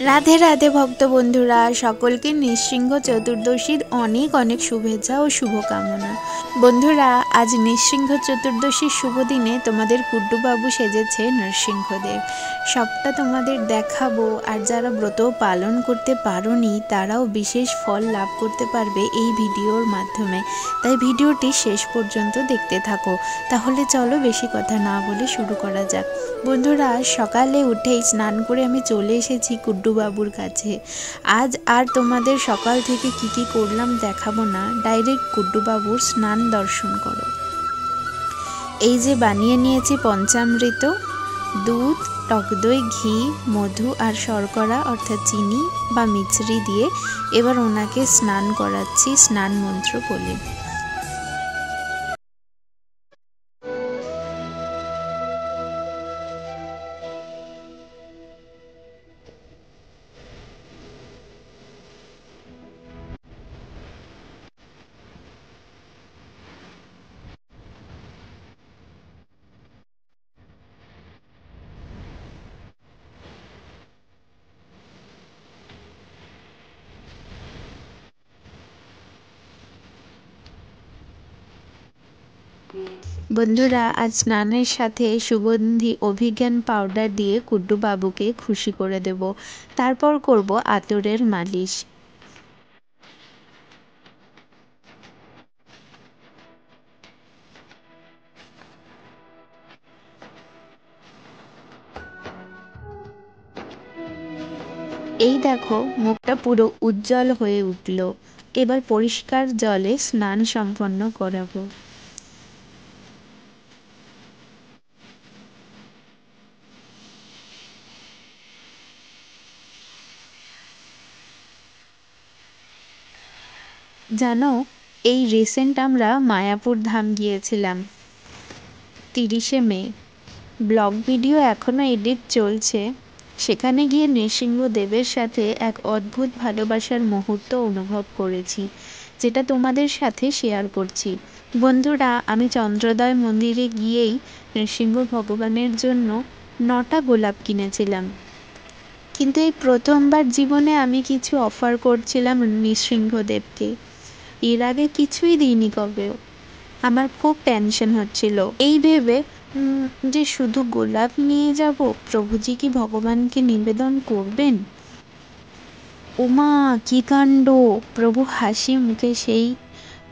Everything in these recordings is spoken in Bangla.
রাধে রাধে ভক্ত বন্ধুরা, সকলকে নৃসিংহ চতুর্দশীর অনেক অনেক শুভেচ্ছা ও শুভকামনা। বন্ধুরা, আজ নৃসিংহ চতুর্দশীর শুভ দিনে তোমাদের কুড্ডুবাবু সেজেছে নৃসিংহদেব। সবটা তোমাদের দেখাবো, আর যারা ব্রত পালন করতে পারোনি তারাও বিশেষ ফল লাভ করতে পারবে এই ভিডিওর মাধ্যমে। তাই ভিডিওটি শেষ পর্যন্ত দেখতে থাকো। তাহলে চলো বেশি কথা না বলে শুরু করা যাক। বন্ধুরা, সকালে উঠেই স্নান করে আমি চলে এসেছি কুড্ডুবাবুর কাছে। আজ আর তোমাদের সকাল থেকে কি করলাম দেখাবো না, ডাইরেক্ট কুড্ডুবাবুর স্নান দর্শন করো। এই যে বানিয়ে নিয়েছি পঞ্চামৃত, দুধ, টক দই, ঘি, মধু আর শর্করা অর্থাৎ চিনি বা মিছরি দিয়ে এবার ওনাকে স্নান করাচ্ছি স্নান মন্ত্র বলে। বন্ধুরা, আজ স্নানের সাথে সুগন্ধি অভিজ্ঞান পাউডার দিয়ে কুড্ডুবাবুকে খুশি করে দেব। তারপর করব আতরের মালিশ। এই দেখো, মুখটা পুরো উজ্জ্বল হয়ে উঠল। এবার পরিষ্কার জলে স্নান সম্পন্ন করাবো। জানো, এই রিসেন্ট আমরা মায়াপুর ধাম গিয়েছিলাম 30শে মে। ব্লগ ভিডিও এখনো এডিট চলছে। সেখানে গিয়ে নৃসিংহদেবের সাথে এক অদ্ভুত ভালোবাসার মুহূর্ত অনুভব করেছি, যেটা তোমাদের সাথে শেয়ার করছি। বন্ধুরা, আমি চন্দ্রোদয় মন্দিরে গিয়েই নৃসিংহ ভগবানের জন্য 9টা গোলাপ কিনেছিলাম। কিন্তু এই প্রথমবার জীবনে আমি কিছু অফার করছিলাম নৃসিংহদেবকে। এর আগে কিছুই দিইনি কবেও। আমার খুব টেনশন হচ্ছিল এই ভেবে যে শুধু গোলাপ নিয়ে যাব, প্রভুজি কি ভগবানকে নিবেদন করবেন? ওমা, কি কাণ্ড! প্রভু হাসি মুখে সেই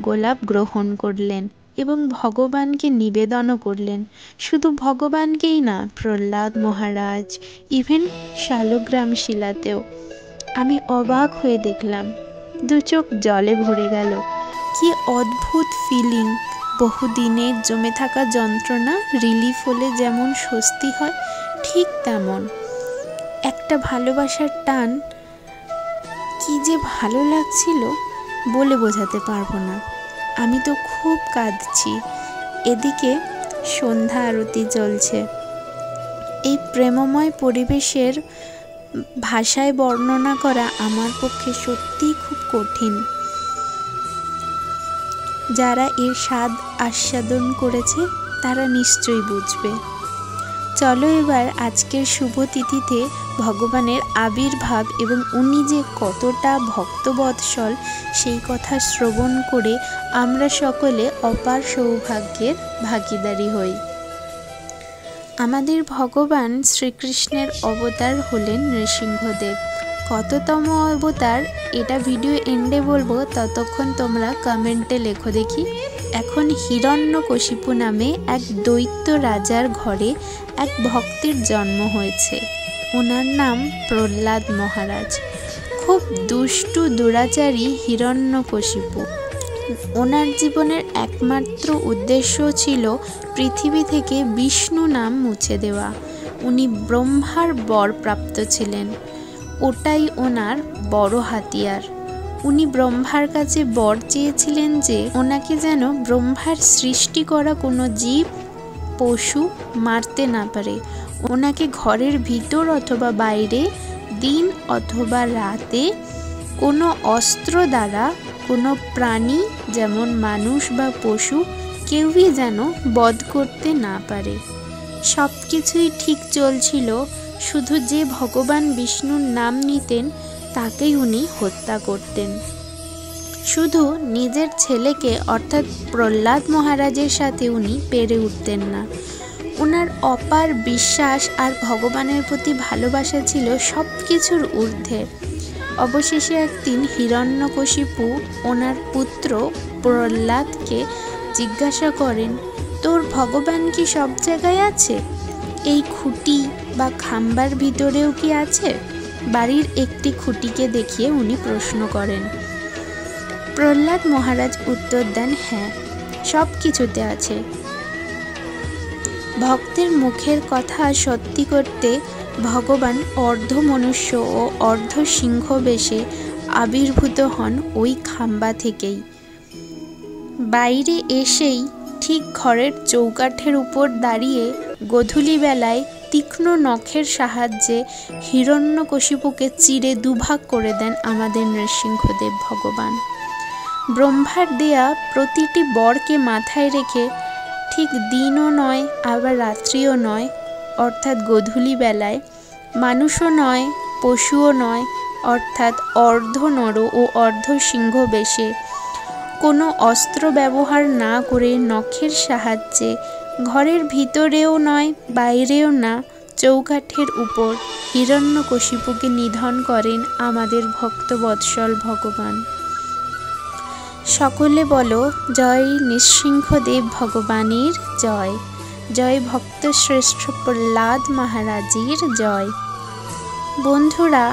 গোলাপ গ্রহণ করলেন এবং ভগবানকে নিবেদনও করলেন। শুধু ভগবানকেই না, প্রহ্লাদ মহারাজ, ইভেন শালগ্রাম শিলাতেও। আমি অবাক হয়ে দেখলাম, দু চোখ জলে ভরে গেল। কি অদ্ভুত ফিলিং! বহুদিনের জমে থাকা যন্ত্রণা রিলিফ হলে যেমন স্বস্তি হয়, ঠিক তেমন একটা ভালোবাসার টান। কি যে ভালো লাগছিল, বলে বোঝাতে পারবো না। আমি তো খুব কাঁদছি। এদিকে সন্ধ্যা আরতি চলছে। এই প্রেমময় পরিবেশের ভাষায় বর্ণনা করা আমার পক্ষে সত্যিই খুব কঠিন। যারা এর স্বাদ আস্বাদন করেছে তারা নিশ্চয়ই বুঝবে। চলো এবার আজকের শুভ তিথিতে ভগবানের আবির্ভাব এবং উনি যে কতটা ভক্তবৎসল সেই কথা শ্রবণ করে আমরা সকলে অপার সৌভাগ্যের ভাগীদারি হই। আমাদের ভগবান শ্রীকৃষ্ণের অবতার হলেন নৃসিংহদেব। কততম অবতার এটা ভিডিও এন্ডে বলবো, ততক্ষণ তোমরা কমেন্টে লেখো দেখি। এখন হিরণ্যকশিপু নামে এক দৈত্য রাজার ঘরে এক ভক্তের জন্ম হয়েছে। ওনার নাম প্রহ্লাদ মহারাজ। খুব দুষ্টু দুরাচারী হিরণ্যকশিপু। ওনার জীবনের একমাত্র উদ্দেশ্য ছিল পৃথিবী থেকে বিষ্ণু নাম মুছে দেওয়া। উনি ব্রহ্মার বর প্রাপ্ত ছিলেন। ওটাই ওনার বড় হাতিয়ার। উনি ব্রহ্মার কাছে বর চেয়েছিলেন যে ওনাকে যেন ব্রহ্মার সৃষ্টি করা কোনো জীব পশু মারতে না পারে। ওনাকে ঘরের ভিতর অথবা বাইরে, দিন অথবা রাতে কোনো অস্ত্র দ্বারা কোনো প্রাণী, যেমন মানুষ বা পশু, কেউই যেন বধ করতে না পারে। সব কিছুই ঠিক চলছিল। শুধু যে ভগবান বিষ্ণুর নাম নিতেন তাকেই উনি হত্যা করতেন। শুধু নিজের ছেলেকে অর্থাৎ প্রহ্লাদ মহারাজের সাথে উনি পেরে উঠতেন না। ওনার অপার বিশ্বাস আর ভগবানের প্রতি ভালোবাসা ছিল সব কিছুর ঊর্ধ্বে। অবশেষে একদিন হিরণ্যকশিপু ওনার পুত্র প্রহ্লাদকে জিজ্ঞাসা করেন, তোর ভগবান কি সব জায়গায় আছে? এই খুঁটি বা খাম্বার ভিতরেও কি আছে? বাড়ির একটি খুঁটিকে দেখিয়ে উনি প্রশ্ন করেন। প্রহ্লাদ মহারাজ উত্তর দেন, হ্যাঁ, সব কিছুতে আছে। ভক্তের মুখের কথা সত্যি করতে ভগবান অর্ধ মনুষ্য ও অর্ধ সিংহ বেশে আবির্ভূত হন ওই খাম্বা থেকেই। বাইরে এসেই ঠিক ঘরের চৌকাঠের উপর দাঁড়িয়ে গোধূলি বেলায় তীক্ষ্ণ নখের সাহায্যে হিরণ্যকশিপুকে চিরে দুভাগ করে দেন আমাদের নৃসিংহদেব ভগবান। ব্রহ্মার দেয়া প্রতিটি বরকে মাথায় রেখে ঠিক দিনও নয় আবার রাত্রিও নয়, অর্থাৎ গোধূলি বেলায় মানুষও নয় পশুও নয়, অর্থাৎ অর্ধ নর ও অর্ধ সিংহ বেশে কোনো অস্ত্র ব্যবহার না করে নখের সাহায্যে ঘরের ভিতরেও নয় বাইরেও না, চৌকাঠের উপর হিরণ্যকশিপুকে নিধন করেন আমাদের ভক্তবৎসল ভগবান। সকলে বলো জয় নৃসিংহদেব ভগবানের জয়, জয় ভক্ত শ্রেষ্ঠ প্রহ্লাদ মহারাজের জয়। বন্ধুরা,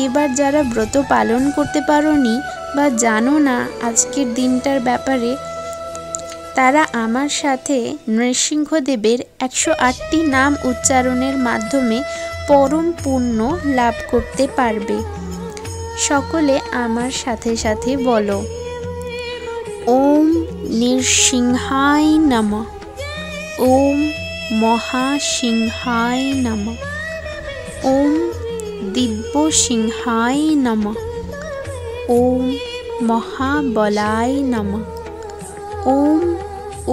এবার যারা ব্রত পালন করতে পারোনি বা জানো না আজকের দিনটার ব্যাপারে, তারা আমার সাথে নৃসিংহদেবের 108টি নাম উচ্চারণের মাধ্যমে পরম পুণ্য লাভ করতে পারবে। সকলে আমার সাথে সাথে বলো, ওম নৃসিংহায় নমঃ, ওম মহাসিংহায় নমঃ, ওম দিব্যসিংহায় নমঃ, ওম মহাবলায় নমঃ, ওম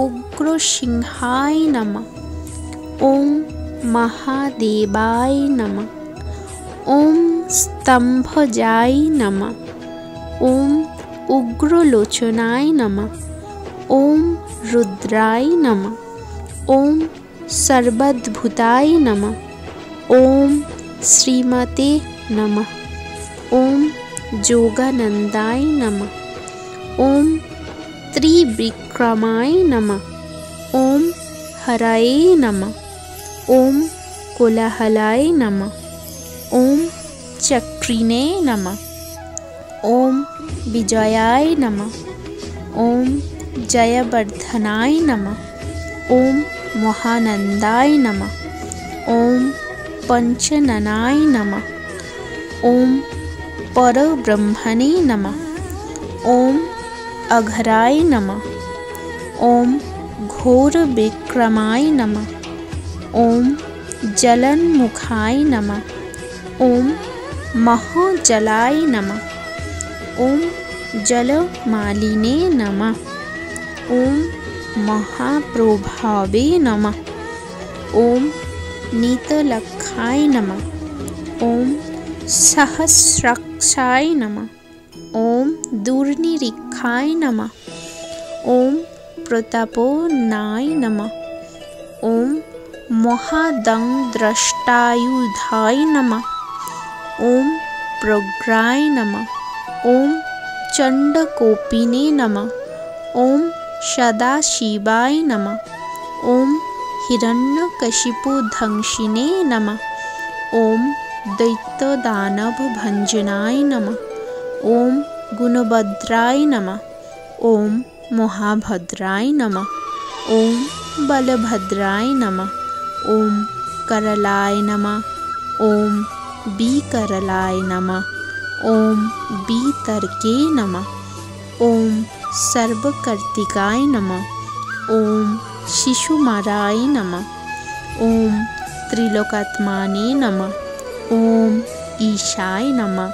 উগ্রসিংহায় নমঃ, ওম মহাদেবায় নমঃ, ওম স্তম্ভজায় নমঃ, ওম উগ্রলোচনায় নমঃ, ওম রুদ্রায় নমঃ, ওম সর্বদ্ভুতায় নমঃ, ওম শ্রীমতে নমঃ, ওম যোগানন্দায় নমঃ, ওম ত্রিবিক্রমায় নমঃ, ওম হরায়ে নমঃ, ওম কোলাহলায় নমঃ, ওম চক্রিণে নমঃ, ওম বিজয়ায় নমঃ, ওম জয়বর্ধনায় নমঃ, ওম মহানন্দায় নমঃ, ওম পঞ্চননায় নমঃ, ওম পরব্রহ্মণে নমঃ, ওম अघराय नमः, ओम घोर विक्रमाय नमः, ओम जलन्मुखाय नमः, ओम महाजलाय नमः, ओम जलमालिने नमः, ओम महाप्रभावे नमः, ओम नीतलक्षाय नमः, ओम सहस्राक्षाय नमः, ओम दूर्निरीक्षाय नमः, ओम प्रतापनाय नमः, ओम महादंद्रष्टायुधाय नमः, ओम प्रग्राय नमः, ओम चंडकोपिने नमः, ओम सदाशिवाय नमः, ओम हिरण्यकशिपुध्वंसिने नमः, ओम दैत्यदानवभञ्जनाय नमः, ओम गुणभद्राय नमः, ओम महाभद्राय नमः, ओम बलभद्राय नमः, ओम करलाय नमः, ओम विकरलाय नमः, ओम वितर्के नमः, ओम सर्वकर्तिकाय नमः, ओम शिशुमाराय नमः, ओम त्रिलोकात्माने नमः, ओम ईशाय नमः,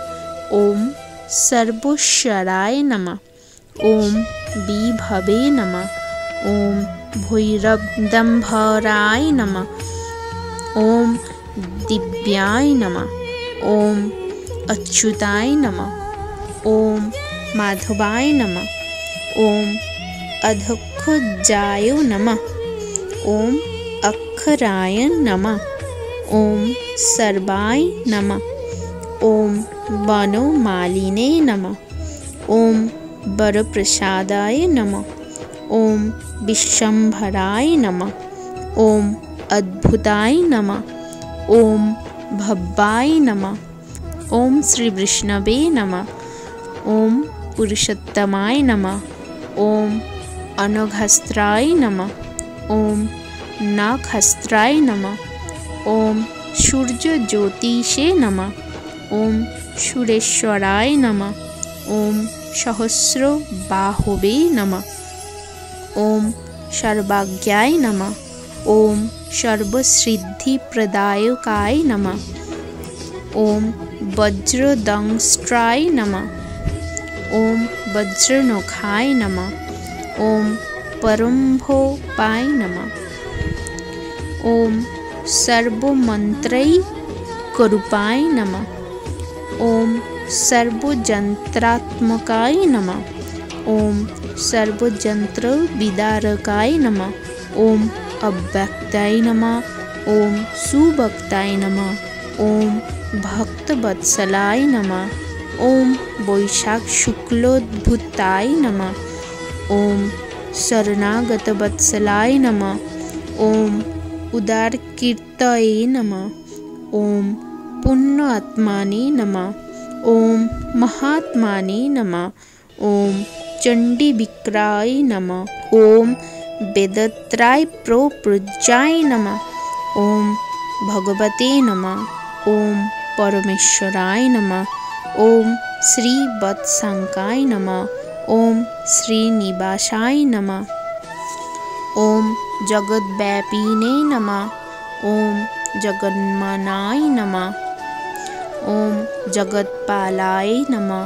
ओम सर्वेश्वराय नमः, ओम विभवे नमः, ओम भैरवदम्भराय नमः, ओम दिव्याय नमः। ओम अच्युताय नमः। ओम माधवाय नमः। ओम अधोक्षजाय नमः। ओम अक्षराय नमः। ओम सर्वाय नमः। ओम वनमालिने नमः। ओम वरप्रसादाय नमः। ओम विश्वम्भराय नमः। ओम अद्भुताय नमः। ओम भव्याय नमः। ओम श्री विष्णवे नमः। ओम पुरुषोत्तमाय नमः। ओम अनघस्त्राय नमः। ओम नागहस्त्राय नमः। ओम सूर्य ज्योतिषे नमः। ओम सुरेश्वराय नमः। ओम सहस्र बाहुवे नमः। ओम सर्वाज्ञाय नमः। ओम सर्वसिद्धिप्रदायकाय नमः। ओम वज्रदंष्ट्राय नमः। ओम वज्रनखाय नमः। ओम परम्भोपाय नमः। ओम सर्वमन्त्रैकरूपाय नमः। ओम सर्वयंत्रात्मकाय नमः। ओम सर्वयंत्र विदारकाय नमः। ओम अव्यक्ताय नमः। ओम सुभक्ताय नमः। ओम भक्तवत्सलाय नमः। ओम वैशाख शुक्लोद्भुताय नमः। ओम शरणागतवत्सलाय नमः। ओम उदारकीर्तये नमः। ओम पुण्यात्माने नमः। ओम महात्माने नमः। ओम चंडीविक्राय नमः। ओम वेदत्राय प्रपूज्याय नमः। ओम भगवते नमः। ओम परमेश्वराय नमः। ओम श्री वत्संकाय नमः। ओम श्रीनिवासाय नमः। ओम जगद्व्यापिने नमः। ओम जगन्मानाय नमः। ओम जगत्पालाय नमः।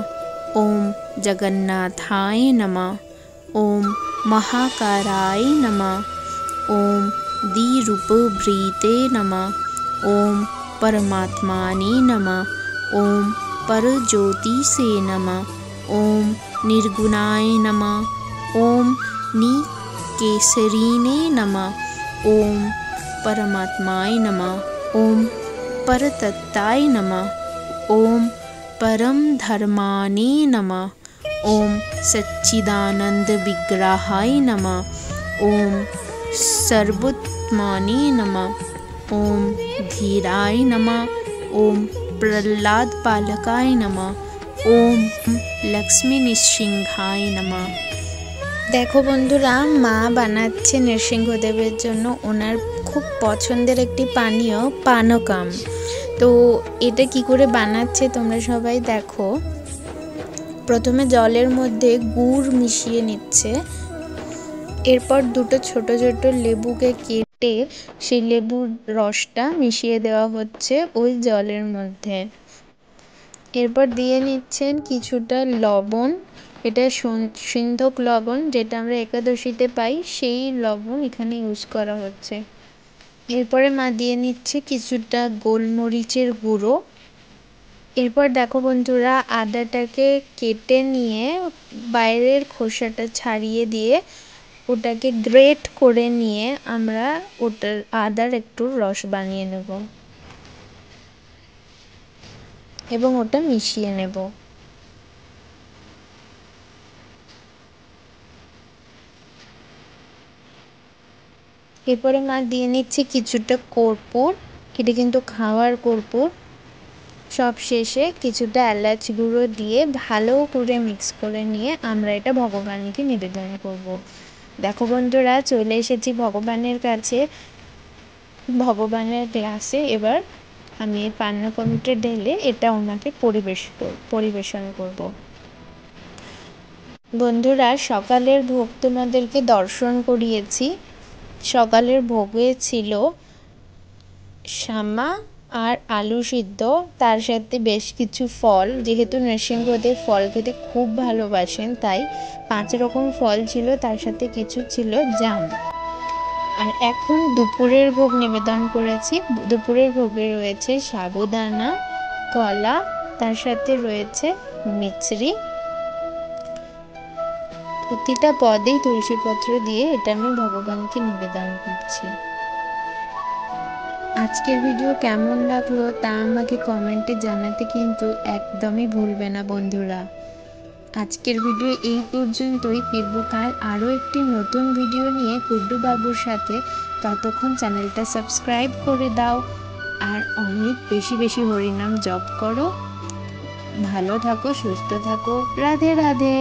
ओम जगन्नाथाय नमः। ओम महाकाराय नमः। ओम द्विरूपभृते नमः। ओम परमात्माने नमः। ओम परज्योतिषे नमः। ओम निर्गुणाय नमः। ओम निकेशरिणे नमः। ओम परमात्माय नमः। ओम परतत्ताय नमः। ओम परम धर्माने नमः। ओम सच्चिदानंद विग्रहाय नमः। ओम सर्वोत्तमाने नमः। ओम धीराय नमः। ओम प्रहलाद पालकाय नमः। ओम लक्ष्मी नृसिंहाय नमः। देखो बंधुरा मा बानाচ্ছে नृसिंहदेवेर जन्य ओनार खूब पछंदेर एकटी पानीय पानकाम। तो এটা কি করে বানাচ্ছে তোমরা সবাই দেখো। প্রথমে জলের মধ্যে গুড় মিশিয়ে নিচ্ছে। এরপর দুটো ছোট ছোট লেবুকে কেটে সেই লেবুর রসটা মিশিয়ে দেওয়া হচ্ছে ওই জলের মধ্যে। এরপর দিয়ে নিচ্ছেন কিছুটা লবণ। এটা সিন্ধক লবণ, যেটা আমরা একাদশীতে পাই, সেই লবণ এখানে ইউজ করা হচ্ছে। এরপরে মা দিয়ে নিচ্ছে কিছুটা গোলমরিচের গুঁড়ো। এরপর দেখো বন্ধুরা আদাটাকে কেটে নিয়ে বাইরের খোসাটা ছাড়িয়ে দিয়ে ওটাকে গ্রেট করে নিয়ে আমরা ওটার আদার একটু রস বানিয়ে নেব এবং ওটা মিশিয়ে নেব। এরপরে মা দিয়ে নিচ্ছে কিছুটা কর্পূর, এটা কিন্তু খাওয়ার কর্পূর। সব শেষে কিছুটা এলাচ গুঁড়ো দিয়ে ভালো করে মিক্স করে নিয়ে আমরা এটা ভগবানকে নিবেদন করব। দেখো বন্ধুরা চলে এসেছি ভগবানের কাছে। ভগবানের গ্লাসে এবার আমি এই পান্নকমটা ঢেলে এটা ওনাকে পরিবেশন করব। বন্ধুরা সকালের ভোগ তোমাদেরকে দর্শন করিয়েছি। সকালের ভোগে ছিল সামা আর আলু সিদ্ধ, তার সাথে বেশ কিছু ফল। যেহেতু নৃসিংহদেব ফল খেতে খুব ভালোবাসেন তাই 5 রকম ফল ছিল, তার সাথে কিছু ছিল জাম। আর এখন দুপুরের ভোগ নিবেদন করেছি। দুপুরের ভোগে রয়েছে সাবুদানা, কলা, তার সাথে রয়েছে মিছরি। প্রতিটা পদেই তুলসী পত্র দিয়ে এটা আমি ভগবানকে নিবেদন করছি। আজকের ভিডিও কেমন লাগলো তা আমাকে কমেন্টে জানাতে কিন্তু একদমই ভুলবে না বন্ধুরা। আজকের ভিডিও এই পর্যন্তই। ফিরবো কাল আরও একটি নতুন ভিডিও নিয়ে কুড্ডু বাবুর সাথে। ততক্ষণ চ্যানেলটা সাবস্ক্রাইব করে দাও আর অনেক বেশি বেশি হরিনাম জপ করো। ভালো থাকো, সুস্থ থাকো। রাধে রাধে।